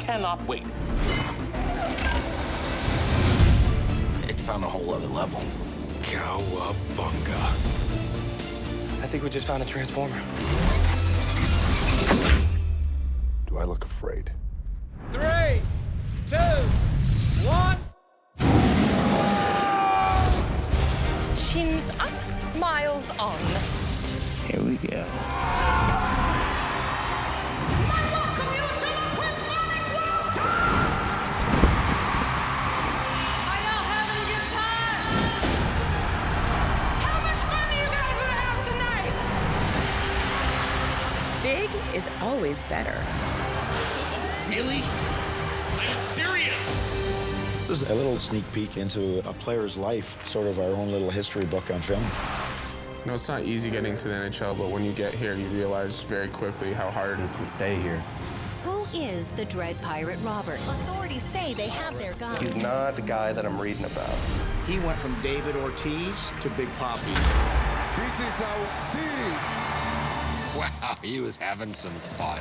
cannot wait. It's on a whole other level. Cowabunga. I think we just found a transformer. Do I look afraid? 3, 2, 1. Chins up, smiles on. Here we go. I welcome you to the Prismatic World. Are y'all having a good time? How much fun are you guys gonna have tonight? Big is always better. Really? I'm serious! This is a little sneak peek into a player's life, sort of our own little history book on film. You know, it's not easy getting to the NHL, but when you get here, you realize very quickly how hard it is to stay here. Who is the Dread Pirate Robert? Authorities say they have their guns. He's not the guy that I'm reading about. He went from David Ortiz to Big Papi. This is our city. Wow, he was having some fun.